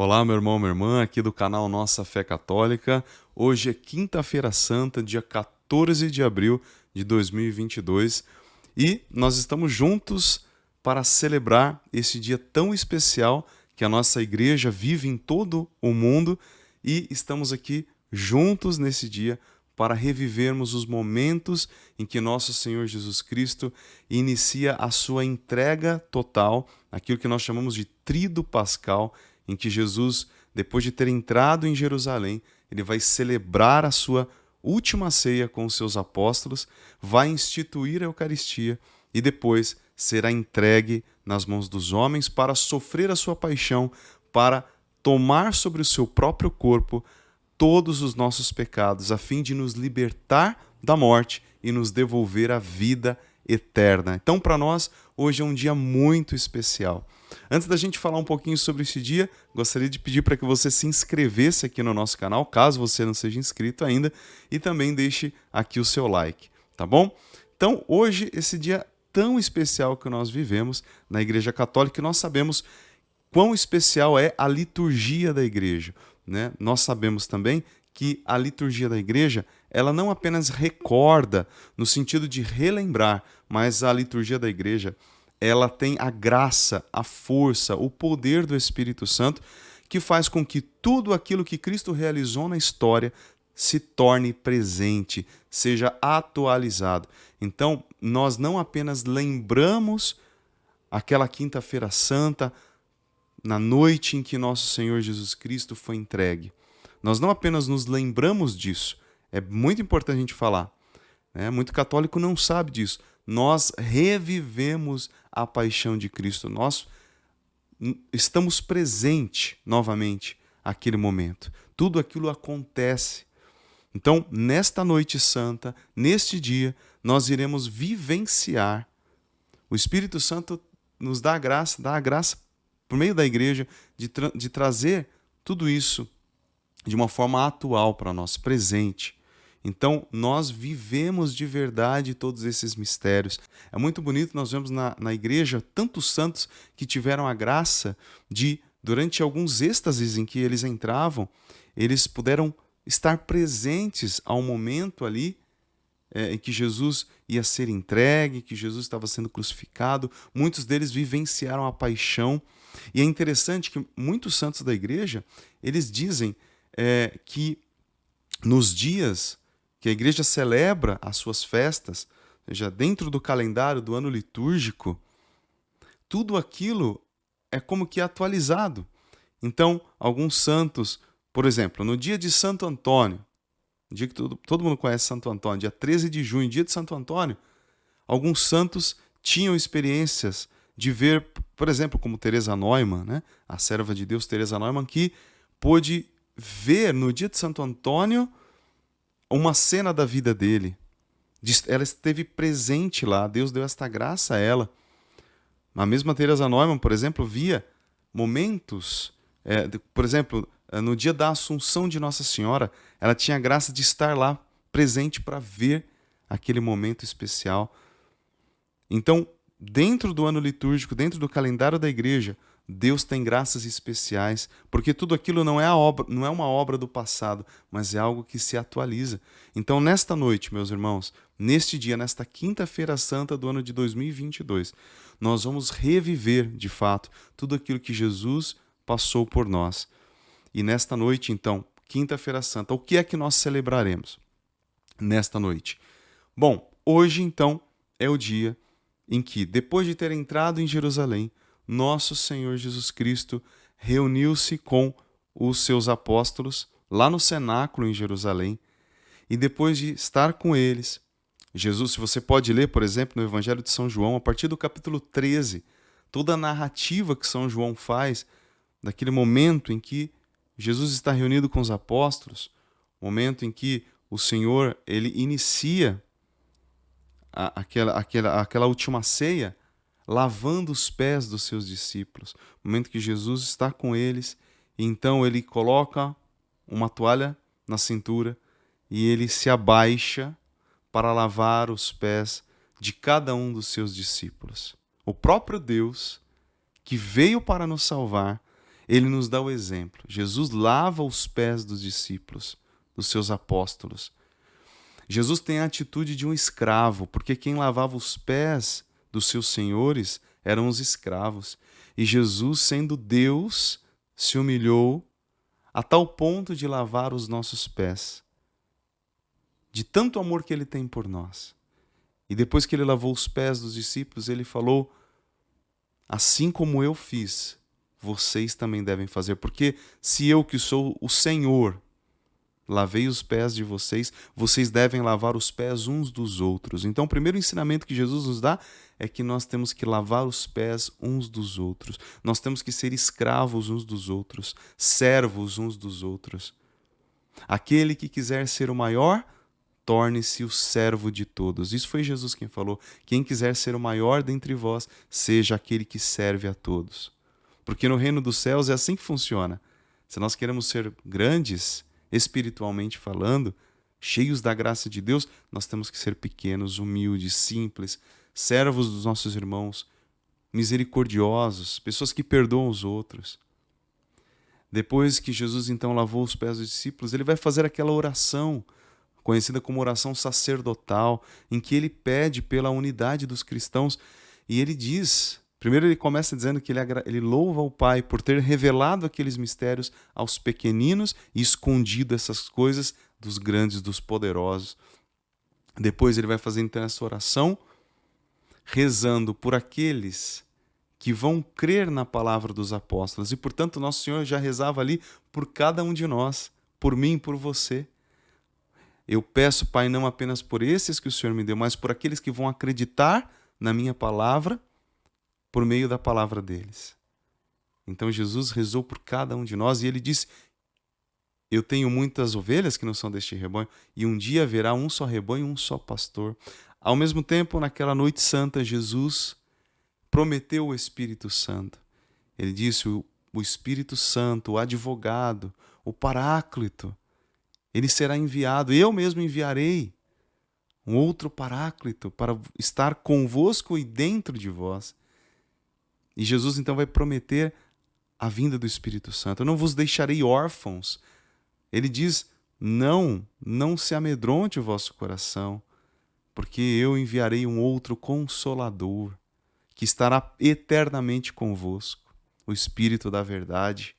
Olá, meu irmão, minha irmã, aqui do canal Nossa Fé Católica. Hoje é quinta-feira santa, dia 14 de abril de 2022, e nós estamos juntos para celebrar esse dia tão especial que a nossa igreja vive em todo o mundo, e estamos aqui juntos nesse dia para revivermos os momentos em que nosso Senhor Jesus Cristo inicia a sua entrega total, aquilo que nós chamamos de Tríduo Pascal, em que Jesus, depois de ter entrado em Jerusalém, ele vai celebrar a sua última ceia com os seus apóstolos, vai instituir a Eucaristia e depois será entregue nas mãos dos homens para sofrer a sua paixão, para tomar sobre o seu próprio corpo todos os nossos pecados, a fim de nos libertar da morte e nos devolver a vida eterna. Então, para nós, hoje é um dia muito especial. Antes da gente falar um pouquinho sobre esse dia, gostaria de pedir para que você se inscrevesse aqui no nosso canal, caso você não seja inscrito ainda, e também deixe aqui o seu like, tá bom? Então, hoje, esse dia tão especial que nós vivemos na Igreja Católica, nós sabemos quão especial é a liturgia da Igreja, né? Nós sabemos também que a liturgia da Igreja, ela não apenas recorda, no sentido de relembrar, mas a liturgia da Igreja, ela tem a graça, a força, o poder do Espírito Santo, que faz com que tudo aquilo que Cristo realizou na história se torne presente, seja atualizado. Então, nós não apenas lembramos aquela quinta-feira santa, na noite em que nosso Senhor Jesus Cristo foi entregue. Nós não apenas nos lembramos disso, é muito importante a gente falar, né? Muito católico não sabe disso. Nós revivemos a paixão de Cristo, nós estamos presentes novamente àquele momento. Tudo aquilo acontece. Então, nesta noite santa, neste dia, nós iremos vivenciar. O Espírito Santo nos dá a graça por meio da igreja de trazer tudo isso de uma forma atual para nós, presente. Então, nós vivemos de verdade todos esses mistérios. É muito bonito, nós vemos na igreja tantos santos que tiveram a graça de, durante alguns êxtases em que eles entravam, eles puderam estar presentes ao momento ali em que Jesus ia ser entregue, que Jesus estava sendo crucificado. Muitos deles vivenciaram a paixão. E é interessante que muitos santos da igreja, eles dizem que nos dias que a igreja celebra as suas festas, ou seja, dentro do calendário do ano litúrgico, tudo aquilo é como que atualizado. Então, alguns santos, por exemplo, no dia de Santo Antônio, no dia que todo mundo conhece Santo Antônio, dia 13 de junho, dia de Santo Antônio, alguns santos tinham experiências de ver, por exemplo, como Teresa Neumann, né? A serva de Deus Teresa Neumann, que pôde ver no dia de Santo Antônio uma cena da vida dele. Ela esteve presente lá, Deus deu esta graça a ela. A mesma Teresa Neumann, por exemplo, via momentos, por exemplo, no dia da Assunção de Nossa Senhora, ela tinha a graça de estar lá, presente para ver aquele momento especial. Então, dentro do ano litúrgico, dentro do calendário da igreja, Deus tem graças especiais, porque tudo aquilo não é uma obra do passado, mas é algo que se atualiza. Então, nesta noite, meus irmãos, neste dia, nesta quinta-feira santa do ano de 2022, nós vamos reviver, de fato, tudo aquilo que Jesus passou por nós. E nesta noite, então, quinta-feira santa, o que é que nós celebraremos nesta noite? Bom, hoje, então, é o dia em que, depois de ter entrado em Jerusalém, nosso Senhor Jesus Cristo reuniu-se com os seus apóstolos lá no cenáculo em Jerusalém, e depois de estar com eles, Jesus, se você pode ler, por exemplo, no Evangelho de São João, a partir do capítulo 13, toda a narrativa que São João faz daquele momento em que Jesus está reunido com os apóstolos, momento em que o Senhor ele inicia aquela última ceia, lavando os pés dos seus discípulos. Momento que Jesus está com eles, e então ele coloca uma toalha na cintura e ele se abaixa para lavar os pés de cada um dos seus discípulos. O próprio Deus, que veio para nos salvar, Ele nos dá o exemplo. Jesus lava os pés dos discípulos, dos seus apóstolos. Jesus tem a atitude de um escravo, porque quem lavava os pés dos seus senhores eram os escravos. E Jesus, sendo Deus, se humilhou a tal ponto de lavar os nossos pés, de tanto amor que ele tem por nós. E depois que ele lavou os pés dos discípulos, ele falou: assim como eu fiz, vocês também devem fazer. Porque se eu, que sou o Senhor, lavei os pés de vocês, vocês devem lavar os pés uns dos outros. Então, o primeiro ensinamento que Jesus nos dá é que nós temos que lavar os pés uns dos outros. Nós temos que ser escravos uns dos outros, servos uns dos outros. Aquele que quiser ser o maior, torne-se o servo de todos. Isso foi Jesus quem falou. Quem quiser ser o maior dentre vós, seja aquele que serve a todos. Porque no reino dos céus é assim que funciona. Se nós queremos ser grandes, espiritualmente falando, cheios da graça de Deus, nós temos que ser pequenos, humildes, simples, servos dos nossos irmãos, misericordiosos, pessoas que perdoam os outros. Depois que Jesus então lavou os pés dos discípulos, ele vai fazer aquela oração, conhecida como oração sacerdotal, em que ele pede pela unidade dos cristãos. E ele diz, primeiro ele começa dizendo que ele louva o Pai por ter revelado aqueles mistérios aos pequeninos e escondido essas coisas dos grandes, dos poderosos. Depois ele vai fazer então essa oração, rezando por aqueles que vão crer na palavra dos apóstolos. E, portanto, Nosso Senhor já rezava ali por cada um de nós, por mim, por você. Eu peço, Pai, não apenas por esses que o Senhor me deu, mas por aqueles que vão acreditar na minha palavra por meio da palavra deles. Então Jesus rezou por cada um de nós e ele disse: eu tenho muitas ovelhas que não são deste rebanho, e um dia haverá um só rebanho e um só pastor. Ao mesmo tempo, naquela noite santa, Jesus prometeu o Espírito Santo. Ele disse: o Espírito Santo, o advogado, o Paráclito, ele será enviado. Eu mesmo enviarei um outro Paráclito para estar convosco e dentro de vós. E Jesus então vai prometer a vinda do Espírito Santo. Eu não vos deixarei órfãos. Ele diz: não se amedronte o vosso coração, porque eu enviarei um outro Consolador, que estará eternamente convosco, o Espírito da verdade.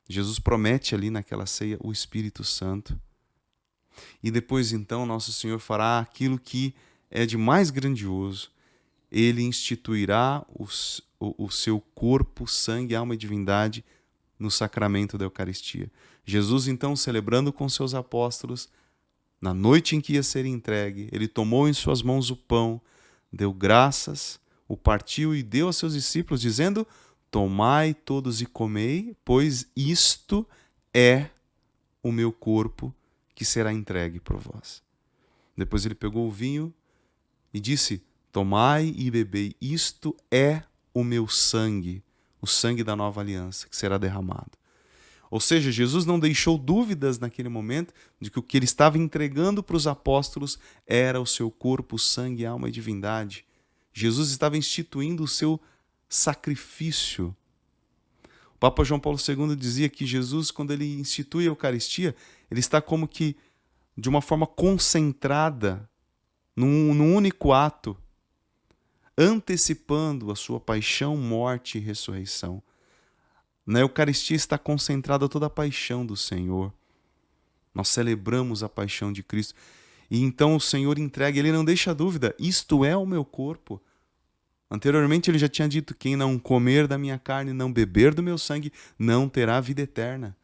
Jesus promete ali naquela ceia o Espírito Santo. E depois então Nosso Senhor fará aquilo que é de mais grandioso. Ele instituirá o seu corpo, sangue, alma e divindade no sacramento da Eucaristia. Jesus então, celebrando com seus apóstolos, na noite em que ia ser entregue, ele tomou em suas mãos o pão, deu graças, o partiu e deu aos seus discípulos, dizendo: tomai todos e comei, pois isto é o meu corpo que será entregue por vós. Depois ele pegou o vinho e disse: tomai e bebei, isto é o meu sangue, o sangue da nova aliança que será derramado. Ou seja, Jesus não deixou dúvidas naquele momento de que o que ele estava entregando para os apóstolos era o seu corpo, sangue, alma e divindade. Jesus estava instituindo o seu sacrifício. O Papa João Paulo II dizia que Jesus, quando ele institui a Eucaristia, ele está como que de uma forma concentrada num único ato, antecipando a sua paixão, morte e ressurreição. Na Eucaristia está concentrada toda a paixão do Senhor. Nós celebramos a paixão de Cristo. E então o Senhor entrega, ele não deixa dúvida: isto é o meu corpo. Anteriormente ele já tinha dito: quem não comer da minha carne e não beber do meu sangue não terá vida eterna.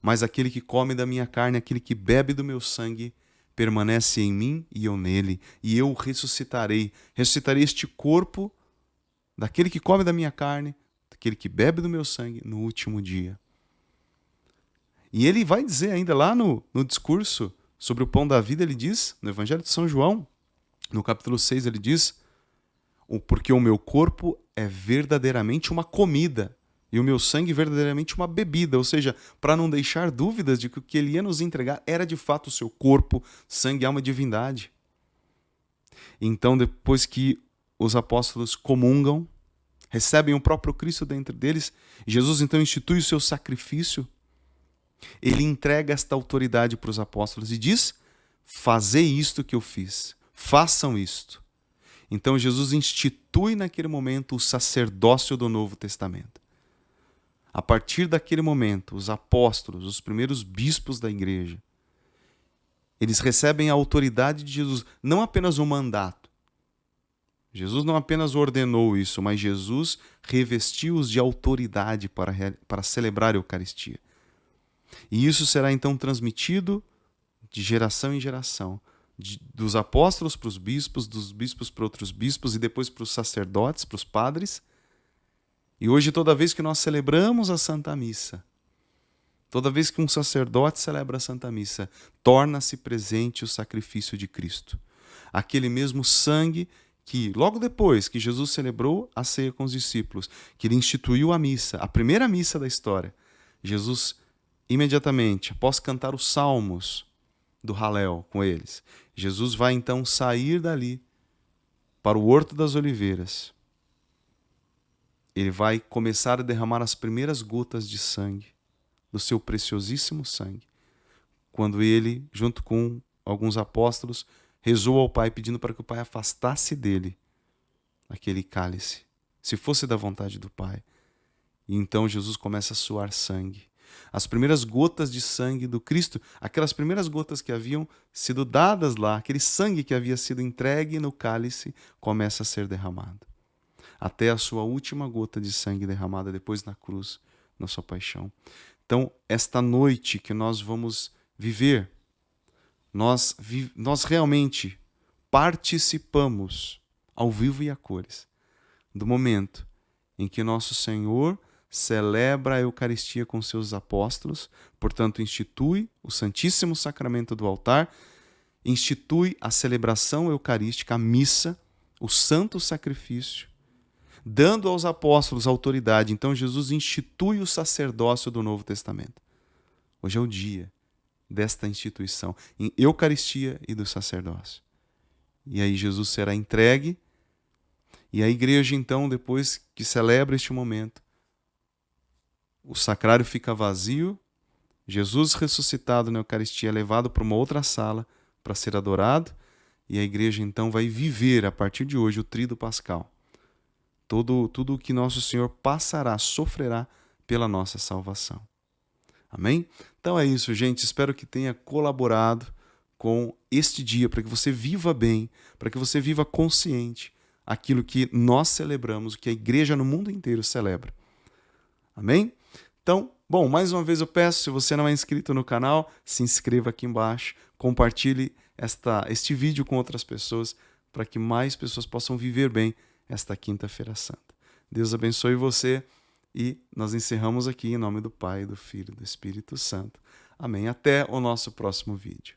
Mas aquele que come da minha carne, aquele que bebe do meu sangue, permanece em mim e eu nele. E eu ressuscitarei. Ressuscitarei este corpo daquele que come da minha carne, daquele que bebe do meu sangue no último dia. E ele vai dizer ainda lá no discurso sobre o pão da vida, ele diz, no Evangelho de São João, no capítulo 6, ele diz: porque o meu corpo é verdadeiramente uma comida e o meu sangue verdadeiramente uma bebida. Ou seja, para não deixar dúvidas de que o que ele ia nos entregar era de fato o seu corpo, sangue, alma e divindade. Então, depois que os apóstolos comungam, recebem o próprio Cristo dentro deles. Jesus então institui o seu sacrifício. Ele entrega esta autoridade para os apóstolos e diz: fazei isto que eu fiz, façam isto. Então Jesus institui naquele momento o sacerdócio do Novo Testamento. A partir daquele momento, os apóstolos, os primeiros bispos da igreja, eles recebem a autoridade de Jesus, não apenas um mandato. Jesus não apenas ordenou isso, mas Jesus revestiu-os de autoridade para celebrar a Eucaristia. E isso será então transmitido de geração em geração, dos apóstolos para os bispos, dos bispos para outros bispos e depois para os sacerdotes, para os padres. E hoje, toda vez que nós celebramos a Santa Missa, toda vez que um sacerdote celebra a Santa Missa, torna-se presente o sacrifício de Cristo. Aquele mesmo sangue que, logo depois que Jesus celebrou a ceia com os discípulos, que ele instituiu a missa, a primeira missa da história, Jesus, imediatamente, após cantar os salmos do Halel com eles, Jesus vai então sair dali para o Horto das Oliveiras. Ele vai começar a derramar as primeiras gotas de sangue, do seu preciosíssimo sangue, quando ele, junto com alguns apóstolos, rezou ao Pai pedindo para que o Pai afastasse dele aquele cálice, se fosse da vontade do Pai. E então Jesus começa a suar sangue. As primeiras gotas de sangue do Cristo, aquelas primeiras gotas que haviam sido dadas lá, aquele sangue que havia sido entregue no cálice, começa a ser derramado. Até a sua última gota de sangue derramada depois na cruz, na sua paixão. Então, esta noite que nós vamos viver, nós realmente participamos, ao vivo e a cores, do momento em que nosso Senhor celebra a Eucaristia com seus apóstolos, portanto, institui o Santíssimo Sacramento do altar, institui a celebração eucarística, a missa, o santo sacrifício, dando aos apóstolos autoridade. Então, Jesus institui o sacerdócio do Novo Testamento. Hoje é o dia desta instituição, em Eucaristia e do sacerdócio. E aí Jesus será entregue, e a igreja, então, depois que celebra este momento, o sacrário fica vazio, Jesus ressuscitado na Eucaristia é levado para uma outra sala para ser adorado, e a igreja, então, vai viver, a partir de hoje, o tríduo pascal. Tudo o que nosso Senhor passará, sofrerá pela nossa salvação. Amém? Então é isso, gente. Espero que tenha colaborado com este dia, para que você viva bem, para que você viva consciente aquilo que nós celebramos, o que a igreja no mundo inteiro celebra. Amém? Então, bom, mais uma vez eu peço, se você não é inscrito no canal, se inscreva aqui embaixo, compartilhe este vídeo com outras pessoas, para que mais pessoas possam viver bem esta Quinta-feira Santa. Deus abençoe você e nós encerramos aqui em nome do Pai, do Filho e do Espírito Santo. Amém. Até o nosso próximo vídeo.